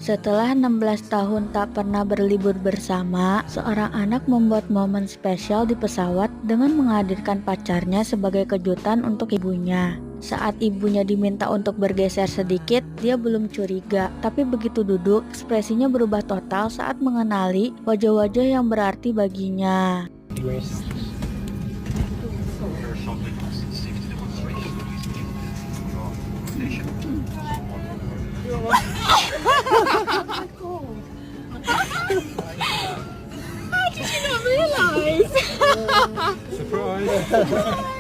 Setelah 16 tahun tak pernah berlibur bersama, seorang anak membuat momen spesial di pesawat dengan menghadirkan pacarnya sebagai kejutan untuk ibunya. Saat ibunya diminta untuk bergeser sedikit, dia belum curiga, tapi begitu duduk, ekspresinya berubah total saat mengenali wajah-wajah yang berarti baginya. How did you not realise? Surprise!